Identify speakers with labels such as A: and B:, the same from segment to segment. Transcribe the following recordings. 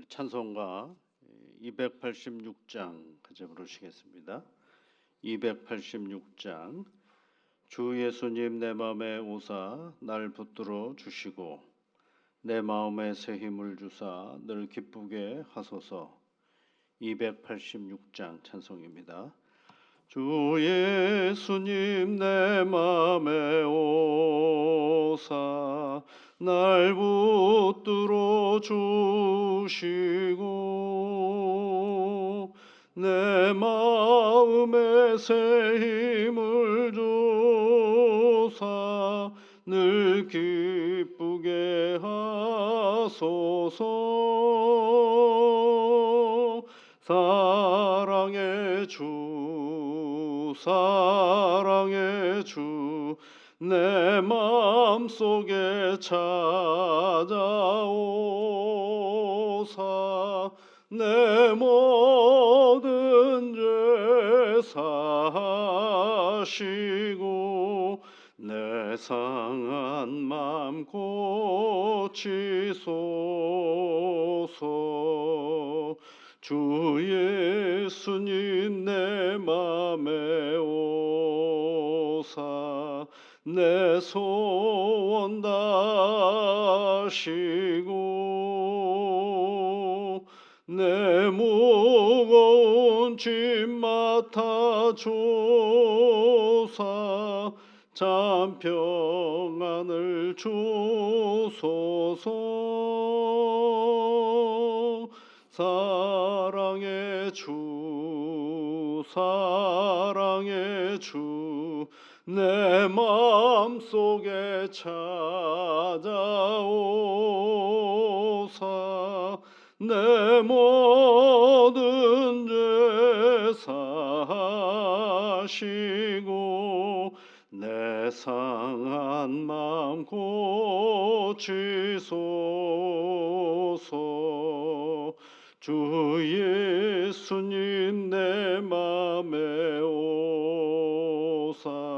A: 찬송가 286장 같이 부르시겠습니다. 286장. 주 예수님 내 맘에 오사 날 붙들어 주시고 내 마음에 새 힘을 주사 늘 기쁘게 하소서. 286장 찬송입니다. 주 예수님 내 맘에 오사 날 붙들어 주시고 내 마음에 새 힘을 주사 늘 기쁘게 하소서. 사랑의 주 사랑의 주 내 맘속에 찾아오사 내 모든 죄 사하시고 내 상한 맘 고치소서. 주 예수님 내 맘에 오사 내 소원 다시고 내 무거운 짐 맡아주사 참 평안을 주소서. 사랑의 주 사랑의 주 내 마음속에 찾아오사 내 모든 죄 사하시고 내 상한 마음 고치소서. 주 예수님 내 맘에 오사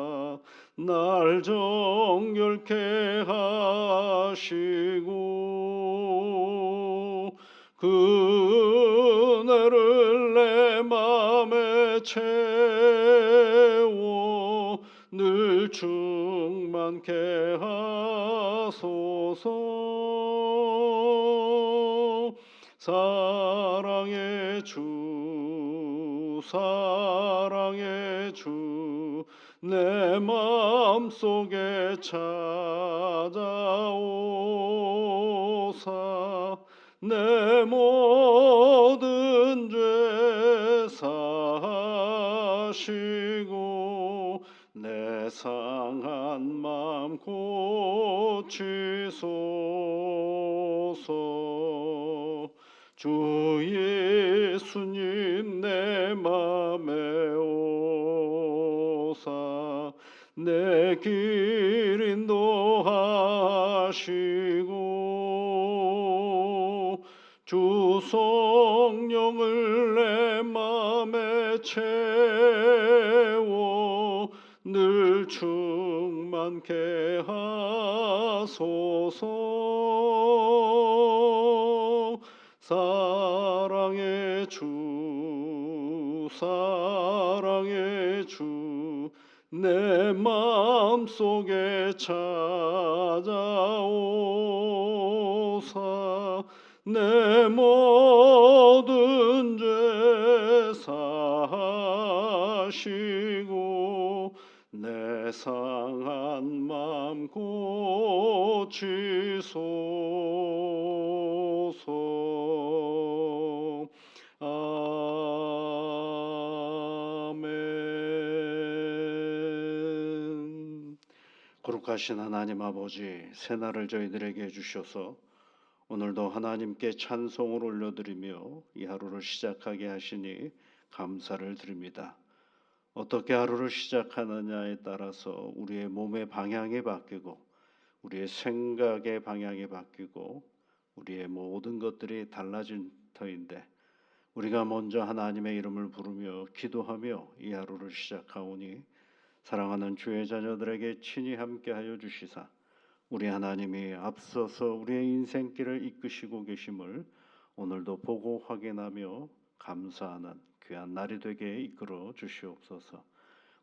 A: 날 정결케 하시고 그 은혜를 내 맘에 채워 늘 충만케 하소서. 사랑의 주 사랑의 주 내 마음속에 찾아오사 내 모든 죄 사하시고 내 상한 맘 고치소서. 주 예수님 내 맘에 오사 내 길 인도하시고 주 성령을 내 맘에 채워 늘 충만케 하소서. 사랑의 주 사랑의 주 내 마음속에 찾아오사 내 모든 죄 사하시고 내 상한 맘 고치소서. 아멘. 거룩하신 하나님 아버지, 새날을 저희들에게 주셔서 오늘도 하나님께 찬송을 올려드리며 이 하루를 시작하게 하시니 감사를 드립니다. 어떻게 하루를 시작하느냐에 따라서 우리의 몸의 방향이 바뀌고 우리의 생각의 방향이 바뀌고 우리의 모든 것들이 달라진 터인데 우리가 먼저 하나님의 이름을 부르며 기도하며 이 하루를 시작하오니 사랑하는 주의 자녀들에게 친히 함께하여 주시사 우리 하나님이 앞서서 우리의 인생길을 이끄시고 계심을 오늘도 보고 확인하며 감사하는 귀한 날이 되게 이끌어 주시옵소서.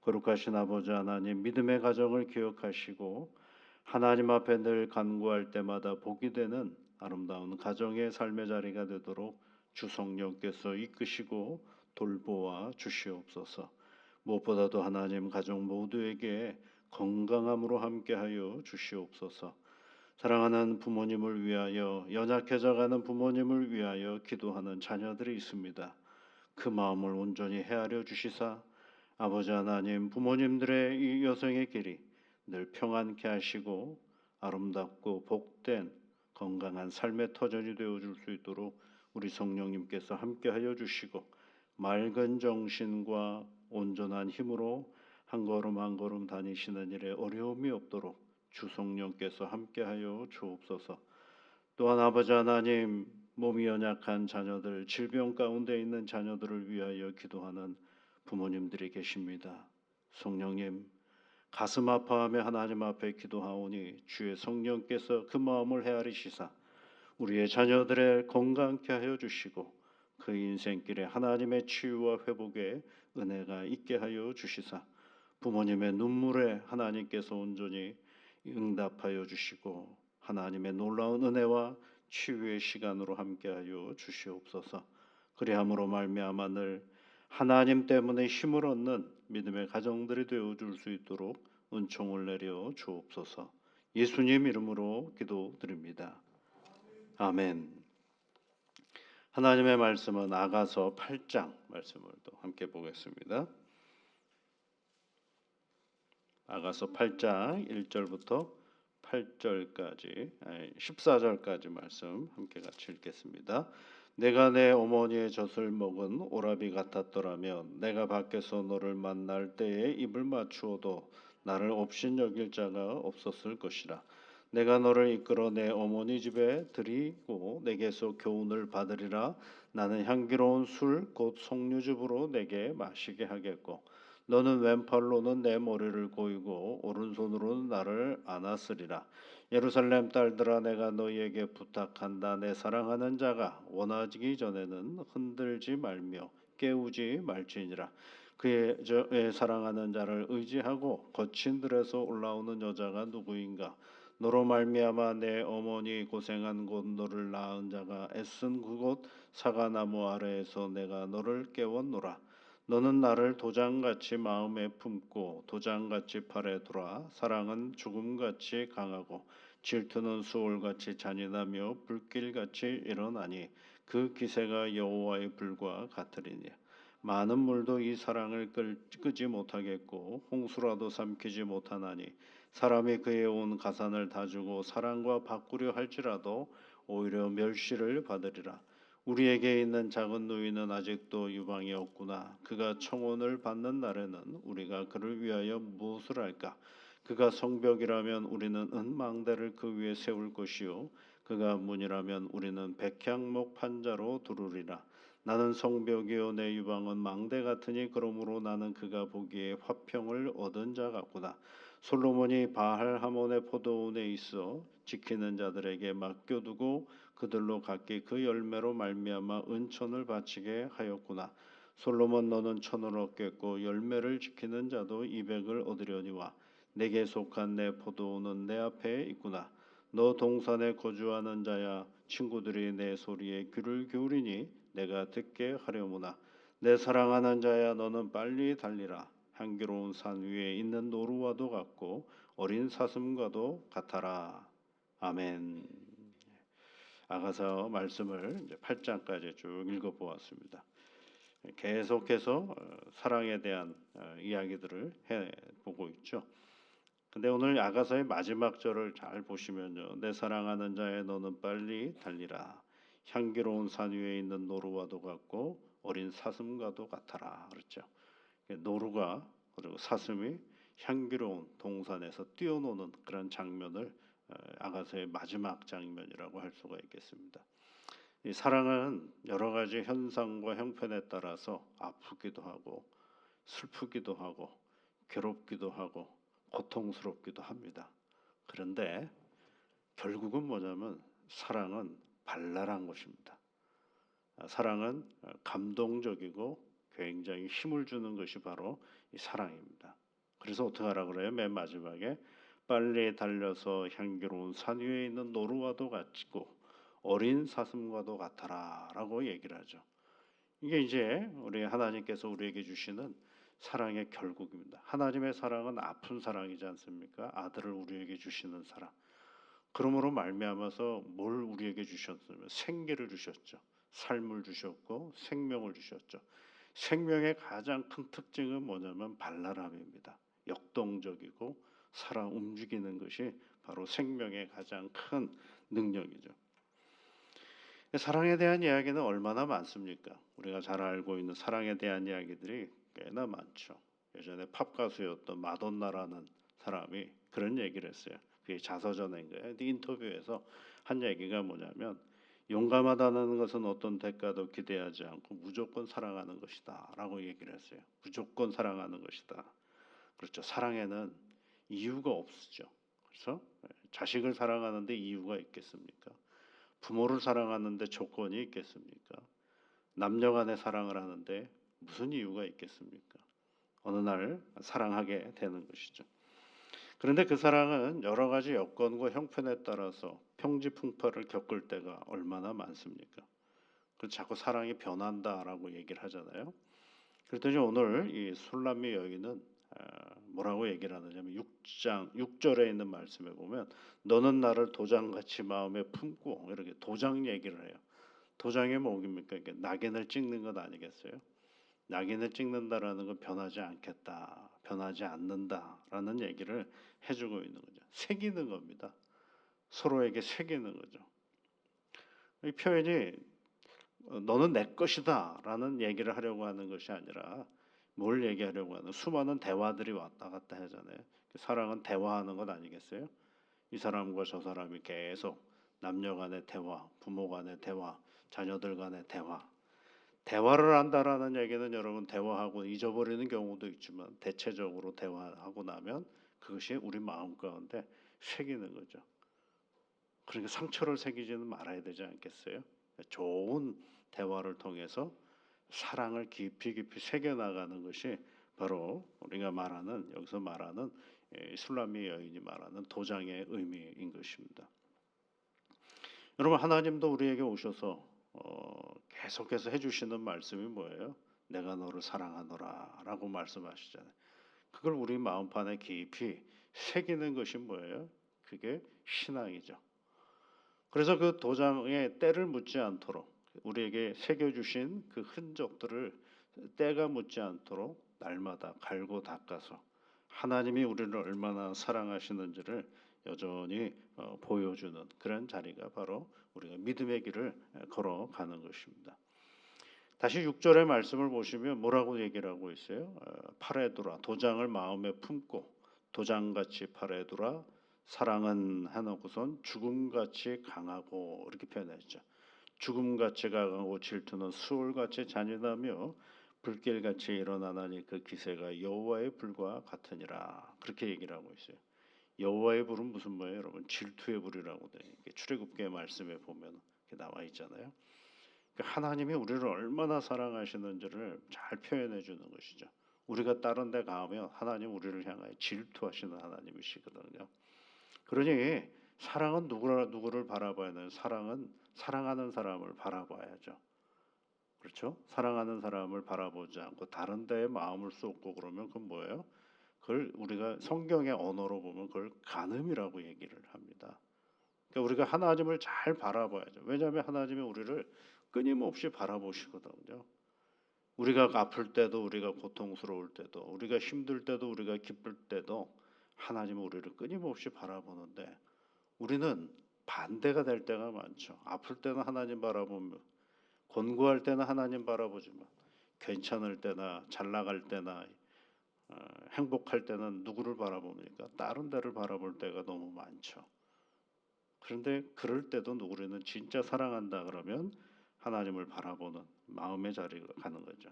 A: 거룩하신 아버지 하나님, 믿음의 가정을 기억하시고 하나님 앞에 늘 간구할 때마다 복이 되는 아름다운 가정의 삶의 자리가 되도록 주 성령께서 이끄시고 돌보아 주시옵소서. 무엇보다도 하나님, 가족 모두에게 건강함으로 함께하여 주시옵소서. 사랑하는 부모님을 위하여, 연약해져가는 부모님을 위하여 기도하는 자녀들이 있습니다. 그 마음을 온전히 헤아려 주시사 아버지 하나님, 부모님들의 이 여성의 길이 늘 평안케 하시고 아름답고 복된 건강한 삶의 터전이 되어줄 수 있도록 우리 성령님께서 함께하여 주시고, 맑은 정신과 온전한 힘으로 한 걸음 한 걸음 다니시는 일에 어려움이 없도록 주 성령께서 함께하여 주옵소서. 또한 아버지 하나님, 몸이 연약한 자녀들, 질병 가운데 있는 자녀들을 위하여 기도하는 부모님들이 계십니다. 성령님, 가슴 아파하며 하나님 앞에 기도하오니 주의 성령께서 그 마음을 헤아리시사 우리의 자녀들의 건강케 하여 주시고 그 인생길에 하나님의 치유와 회복의 은혜가 있게 하여 주시사 부모님의 눈물에 하나님께서 온전히 응답하여 주시고 하나님의 놀라운 은혜와 치유의 시간으로 함께하여 주시옵소서. 그리함으로 말미암아 늘 하나님 때문에 힘을 얻는 믿음의 가정들이 되어줄 수 있도록 은총을 내려 주옵소서. 예수님 이름으로 기도드립니다. 아멘. 하나님의 말씀은 아가서 8장 말씀을 또 함께 보겠습니다. 아가서 8장 1절부터 8절까지 14절까지 말씀 함께 같이 읽겠습니다. 내가 내 어머니의 젖을 먹은 오라비 같았더라면 내가 밖에서 너를 만날 때에 입을 맞추어도 나를 업신여길 자가 없었을 것이라. 내가 너를 이끌어 내 어머니 집에 들이고 내게서 교훈을 받으리라. 나는 향기로운 술 곧 석류즙으로 내게 마시게 하겠고 너는 왼팔로는 내 머리를 고이고 오른손으로는 나를 안았으리라. 예루살렘 딸들아, 내가 너희에게 부탁한다. 내 사랑하는 자가 원하기 전에는 흔들지 말며 깨우지 말지니라. 그의 사랑하는 자를 의지하고 거친 들에서 올라오는 여자가 누구인가? 너로 말미암아 내 어머니 고생한 곳, 너를 낳은 자가 애쓴 그곳 사과나무 아래에서 내가 너를 깨웠노라. 너는 나를 도장같이 마음에 품고 도장같이 팔에 두라. 사랑은 죽음같이 강하고 질투는 수월같이 잔인하며 불길같이 일어나니 그 기세가 여호와의 불과 같으리니 많은 물도 이 사랑을 끄지 못하겠고 홍수라도 삼키지 못하나니 사람이 그의 온 가산을 다 주고 사랑과 바꾸려 할지라도 오히려 멸시를 받으리라. 우리에게 있는 작은 누이는 아직도 유방이 없구나. 그가 청혼을 받는 날에는 우리가 그를 위하여 무엇을 할까? 그가 성벽이라면 우리는 은망대를 그 위에 세울 것이요 그가 문이라면 우리는 백향목 판자로 두르리라. 나는 성벽이요 내 유방은 망대 같으니 그러므로 나는 그가 보기에 화평을 얻은 자 같구나. 솔로몬이 바알 하몬의 포도원에 있어 지키는 자들에게 맡겨두고 그들로 각기 그 열매로 말미암아 은천을 바치게 하였구나. 솔로몬, 너는 천을 얻겠고 열매를 지키는 자도 200을 얻으려니와 내게 속한 내 포도원은 내 앞에 있구나. 너 동산에 거주하는 자야, 친구들이 내 소리에 귀를 기울이니 내가 듣게 하려무나. 내 사랑하는 자야, 너는 빨리 달리라. 향기로운 산 위에 있는 노루와도 같고 어린 사슴과도 같아라. 아멘. 아가서 말씀을 이제 8장까지 쭉 읽어보았습니다. 계속해서 사랑에 대한 이야기들을 해보고 있죠. 근데 오늘 아가서의 마지막 절을 잘 보시면요, 내 사랑하는 자의 너는 빨리 달리라. 향기로운 산 위에 있는 노루와도 같고 어린 사슴과도 같아라. 그렇죠. 노루가 그리고 사슴이 향기로운 동산에서 뛰어노는 그런 장면을 아가서의 마지막 장면이라고 할 수가 있겠습니다. 이 사랑은 여러 가지 현상과 형편에 따라서 아프기도 하고 슬프기도 하고 괴롭기도 하고 고통스럽기도 합니다. 그런데 결국은 뭐냐면 사랑은 발랄한 것입니다. 사랑은 감동적이고 굉장히 힘을 주는 것이 바로 이 사랑입니다. 그래서 어떻게 하라 그래요? 맨 마지막에 빨리 달려서 향기로운 산 위에 있는 노루와도 같고 어린 사슴과도 같아라라고 얘기를 하죠. 이게 이제 우리 하나님께서 우리에게 주시는 사랑의 결국입니다. 하나님의 사랑은 아픈 사랑이지 않습니까? 아들을 우리에게 주시는 사랑. 그러므로 말미암아서 뭘 우리에게 주셨으면 생기를 주셨죠. 삶을 주셨고 생명을 주셨죠. 생명의 가장 큰 특징은 뭐냐면 발랄함입니다. 역동적이고 살아 움직이는 것이 바로 생명의 가장 큰 능력이죠. 사랑에 대한 이야기는 얼마나 많습니까? 우리가 잘 알고 있는 사랑에 대한 이야기들이 꽤나 많죠. 예전에 팝 가수였던 마돈나라는 사람이 그런 얘기를 했어요. 그게 자서전인 거예요. 근데 인터뷰에서 한 얘기가 뭐냐면 용감하다는 것은 어떤 대가도 기대하지 않고 무조건 사랑하는 것이다라고 얘기를 했어요. 무조건 사랑하는 것이다. 그렇죠. 사랑에는 이유가 없죠. 그래서 자식을 사랑하는데 이유가 있겠습니까? 부모를 사랑하는데 조건이 있겠습니까? 남녀 간의 사랑을 하는데 무슨 이유가 있겠습니까? 어느 날 사랑하게 되는 것이죠. 그런데 그 사랑은 여러 가지 여건과 형편에 따라서 평지풍파를 겪을 때가 얼마나 많습니까? 그래서 자꾸 사랑이 변한다라고 얘기를 하잖아요. 그랬더니 오늘 이 술람미 여인은 뭐라고 얘기를 하느냐면 6절에 있는 말씀에 보면 너는 나를 도장같이 마음에 품고 이렇게 도장 얘기를 해요. 도장이 뭐입니까? 이게 낙인을 찍는 것 아니겠어요? 낙인을 찍는다라는 건 변하지 않겠다, 변하지 않는다라는 얘기를 해주고 있는 거죠. 새기는 겁니다. 서로에게 새기는 거죠. 이 표현이 너는 내 것이다라는 얘기를 하려고 하는 것이 아니라 뭘 얘기하려고 하는 수많은 대화들이 왔다 갔다 하잖아요. 사랑은 대화하는 것 아니겠어요? 이 사람과 저 사람이 계속 남녀 간의 대화, 부모 간의 대화, 자녀들 간의 대화. 대화를 한다라는 얘기는 여러분 대화하고 잊어버리는 경우도 있지만 대체적으로 대화하고 나면 그것이 우리 마음 가운데 새기는 거죠. 그러니까 상처를 새기지는 말아야 되지 않겠어요? 좋은 대화를 통해서 사랑을 깊이 깊이 새겨나가는 것이 바로 우리가 말하는 여기서 말하는 술람미 여인이 말하는 도장의 의미인 것입니다. 여러분 하나님도 우리에게 오셔서 계속해서 해주시는 말씀이 뭐예요? 내가 너를 사랑하노라라고 말씀하시잖아요. 그걸 우리 마음판에 깊이 새기는 것이 뭐예요? 그게 신앙이죠. 그래서 그 도장에 때를 묻지 않도록 우리에게 새겨주신 그 흔적들을 때가 묻지 않도록 날마다 갈고 닦아서 하나님이 우리를 얼마나 사랑하시는지를 여전히 보여주는 그런 자리가 바로 우리가 믿음의 길을 걸어가는 것입니다. 다시 6절의 말씀을 보시면 뭐라고 얘기를 하고 있어요? 팔에 두라 도장을 마음에 품고 도장같이 팔에 두라 사랑은 해놓고선 죽음같이 강하고 이렇게 표현했죠. 죽음같이 강하고 질투는 수월같이 잔인하며 불길같이 일어나나니 그 기세가 여호와의 불과 같으니라 그렇게 얘기를 하고 있어요. 여호와의 불은 무슨 말이에요, 여러분? 질투의 불이라고 돼. 출애굽기의 말씀에 보면 나와 있잖아요. 그러니까 하나님이 우리를 얼마나 사랑하시는지를 잘 표현해 주는 것이죠. 우리가 다른 데 가면 하나님 우리를 향하여 질투하시는 하나님이시거든요. 그러니 사랑은 누구를 바라봐야 되는 사랑은 사랑하는 사람을 바라봐야죠. 그렇죠? 사랑하는 사람을 바라보지 않고 다른 데에 마음을 쏟고 그러면 그건 뭐예요? 그걸 우리가 성경의 언어로 보면 그걸 간음이라고 얘기를 합니다. 그러니까 우리가 하나님을 잘 바라봐야죠. 왜냐하면 하나님이 우리를 끊임없이 바라보시거든요. 우리가 아플 때도 우리가 고통스러울 때도 우리가 힘들 때도 우리가 기쁠 때도 하나님은 우리를 끊임없이 바라보는데 우리는 반대가 될 때가 많죠. 아플 때는 하나님 바라보며 권고할 때는 하나님 바라보지만 괜찮을 때나 잘 나갈 때나 행복할 때는 누구를 바라봅니까? 다른 데를 바라볼 때가 너무 많죠. 그런데 그럴 때도 우리는 진짜 사랑한다 그러면 하나님을 바라보는 마음의 자리가 가는 거죠.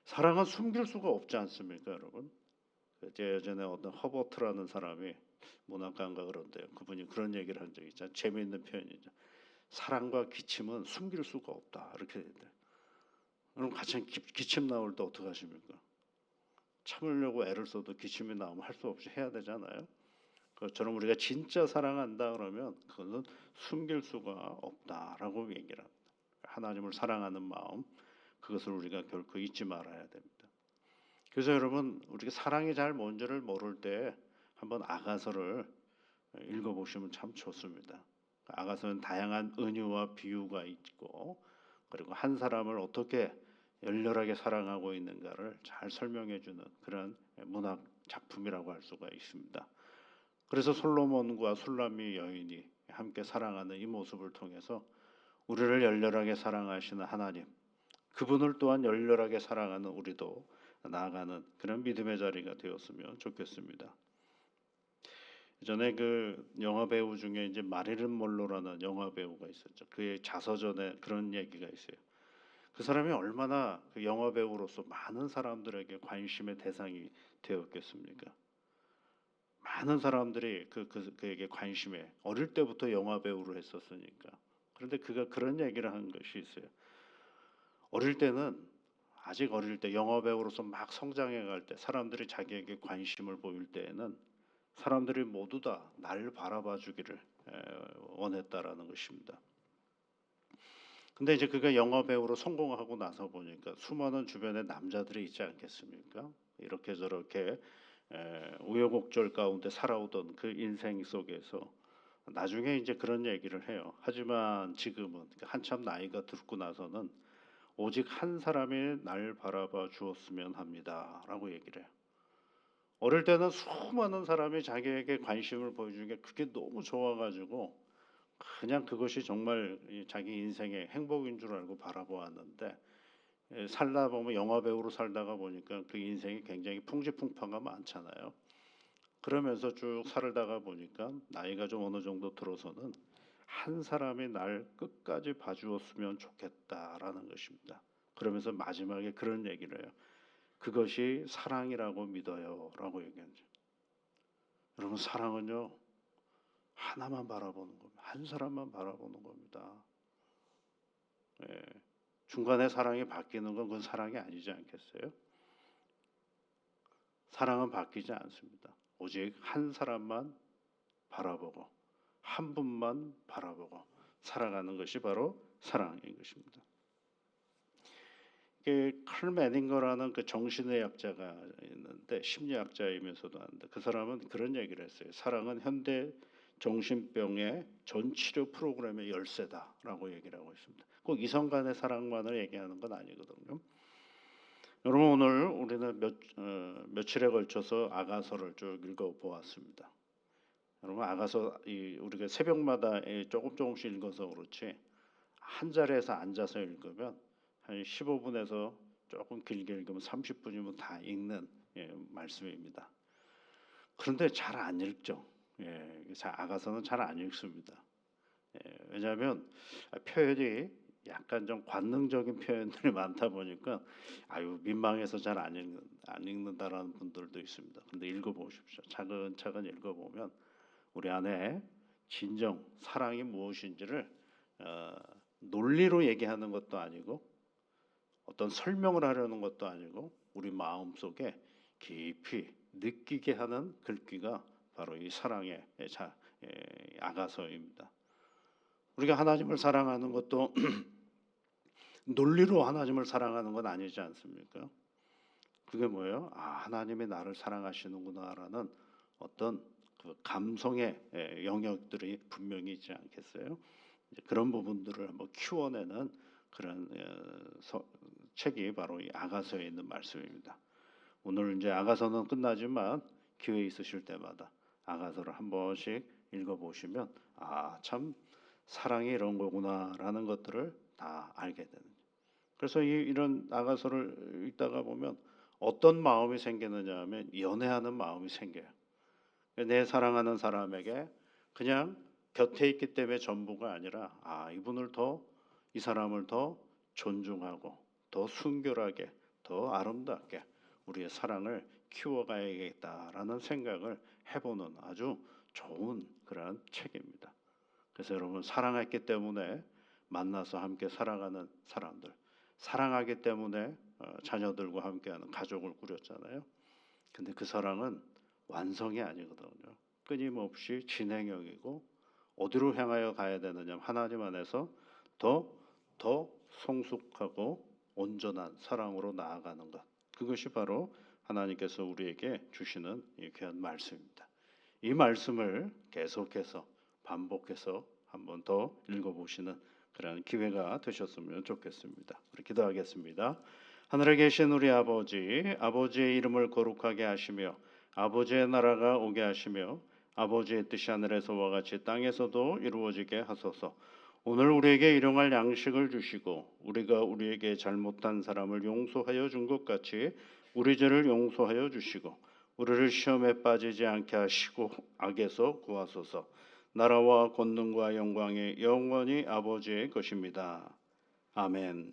A: 사랑은 숨길 수가 없지 않습니까, 여러분? 제 예전에 어떤 허버트라는 사람이 문학가인가 그런데요. 그분이 그런 얘기를 한 적이 있잖아요. 재미있는 표현이죠. 사랑과 기침은 숨길 수가 없다. 이렇게 돼. 여러분 같이 기침 나올 때 어떻게 하십니까? 참으려고 애를 써도 기침이 나오면 할 수 없이 해야 되잖아요. 그것처럼 우리가 진짜 사랑한다 그러면 그것은 숨길 수가 없다라고 얘기를 합니다. 하나님을 사랑하는 마음, 그것을 우리가 결코 잊지 말아야 됩니다. 그래서 여러분 우리가 사랑이 잘 뭔지를 모를 때 한번 아가서를 읽어보시면 참 좋습니다. 아가서는 다양한 은유와 비유가 있고, 그리고 한 사람을 어떻게 열렬하게 사랑하고 있는가를 잘 설명해주는 그런 문학 작품이라고 할 수가 있습니다. 그래서 솔로몬과 술람미 여인이 함께 사랑하는 이 모습을 통해서 우리를 열렬하게 사랑하시는 하나님, 그분을 또한 열렬하게 사랑하는 우리도 나아가는 그런 믿음의 자리가 되었으면 좋겠습니다. 전에 그 영화 배우 중에 이제 마릴린 monroe라는 영화 배우가 있었죠. 그의 자서전에 그런 얘기가 있어요. 그 사람이 얼마나 그 영화 배우로서 많은 사람들에게 관심의 대상이 되었겠습니까? 많은 사람들이 그에게 관심에 어릴 때부터 영화 배우를 했었으니까. 그런데 그가 그런 얘기를 한 것이 있어요. 어릴 때는 아직 어릴 때 영화 배우로서 막 성장해 갈 때 사람들이 자기에게 관심을 보일 때에는 사람들이 모두 다 나를 바라봐 주기를 원했다라는 것입니다. 근데 이제 그가 영화 배우로 성공하고 나서 보니까 수많은 주변에 남자들이 있지 않겠습니까? 이렇게 저렇게 우여곡절 가운데 살아오던 그 인생 속에서 나중에 이제 그런 얘기를 해요. 하지만 지금은 한참 나이가 들고 나서는 오직 한 사람이 날 바라봐 주었으면 합니다라고 얘기를 해요. 어릴 때는 수많은 사람이 자기에게 관심을 보여주는 게 그게 너무 좋아가지고 그냥 그것이 정말 자기 인생의 행복인 줄 알고 바라보았는데, 살다 보면 영화 배우로 살다가 보니까 그 인생이 굉장히 풍지풍파가 많잖아요. 그러면서 쭉 살다가 보니까 나이가 좀 어느 정도 들어서는 한 사람이 날 끝까지 봐주었으면 좋겠다라는 것입니다. 그러면서 마지막에 그런 얘기를 해요. 그것이 사랑이라고 믿어요라고 얘기하죠. 여러분 사랑은요 하나만 바라보는 겁니다. 한 사람만 바라보는 겁니다. 예, 중간에 사랑이 바뀌는 건 그건 사랑이 아니지 않겠어요? 사랑은 바뀌지 않습니다. 오직 한 사람만 바라보고 한 분만 바라보고 살아가는 것이 바로 사랑인 것입니다. 칼 매닝거라는 그 정신의학자가 있는데 심리학자이면서도 하는데 그 사람은 그런 얘기를 했어요. 사랑은 현대 정신병의 전 치료 프로그램의 열쇠다라고 얘기를 하고 있습니다. 꼭 이성 간의 사랑만을 얘기하는 건 아니거든요. 여러분 오늘 우리는 며칠에 걸쳐서 아가서를 쭉 읽어보았습니다. 여러분 아가서 우리가 새벽마다 조금씩 읽어서 그렇지 한 자리에서 앉아서 읽으면 한 15분에서 조금 길게 읽으면 30분이면 다 읽는 말씀입니다. 그런데 잘 안 읽죠. 아가서는 잘 안 읽습니다. 왜냐하면 표현이 약간 좀 관능적인 표현들이 많다 보니까 민망해서 잘 안 읽는다라는 분들도 있습니다. 그런데 읽어보십시오. 차근차근 읽어보면 우리 안에 진정 사랑이 무엇인지를 논리로 얘기하는 것도 아니고 어떤 설명을 하려는 것도 아니고 우리 마음속에 깊이 느끼게 하는 글귀가 바로 이 사랑의 아가서입니다. 우리가 하나님을 사랑하는 것도 논리로 하나님을 사랑하는 건 아니지 않습니까? 그게 뭐예요? 하나님이 나를 사랑하시는구나라는 어떤 그 감성의 영역들이 분명히 있지 않겠어요? 그런 부분들을 한번 키워내는 그런 책이 바로 이 아가서에 있는 말씀입니다. 오늘 이제 아가서는 끝나지만 기회 있으실 때마다 아가서를 한 번씩 읽어보시면 참 사랑이 이런 거구나라는 것들을 다 알게 되는. 그래서 이런 아가서를 읽다가 보면 어떤 마음이 생기느냐 하면 연애하는 마음이 생겨요. 내 사랑하는 사람에게 그냥 곁에 있기 때문에 전부가 아니라 이 사람을 더 존중하고 더 순결하게 더 아름답게 우리의 사랑을 키워가야겠다라는 생각을 해보는 아주 좋은 그런 책입니다. 그래서 여러분 사랑했기 때문에 만나서 함께 살아가는 사람들, 사랑하기 때문에 자녀들과 함께하는 가족을 꾸렸잖아요. 근데 그 사랑은 완성이 아니거든요. 끊임없이 진행형이고 어디로 향하여 가야 되느냐 하나님 안에서 더 성숙하고 온전한 사랑으로 나아가는 것. 그것이 바로 하나님께서 우리에게 주시는 이 귀한 말씀입니다. 이 말씀을 계속해서 반복해서 한번 더 읽어보시는 그런 기회가 되셨으면 좋겠습니다. 우리 기도하겠습니다. 하늘에 계신 우리 아버지, 아버지의 이름을 거룩하게 하시며 아버지의 나라가 오게 하시며 아버지의 뜻이 하늘에서와 같이 땅에서도 이루어지게 하소서. 오늘 우리에게 일용할 양식을 주시고 우리가 우리에게 잘못한 사람을 용서하여 준 것 같이 우리 죄를 용서하여 주시고 우리를 시험에 빠지지 않게 하시고 악에서 구하소서. 나라와 권능과 영광이 영원히 아버지의 것입니다. 아멘.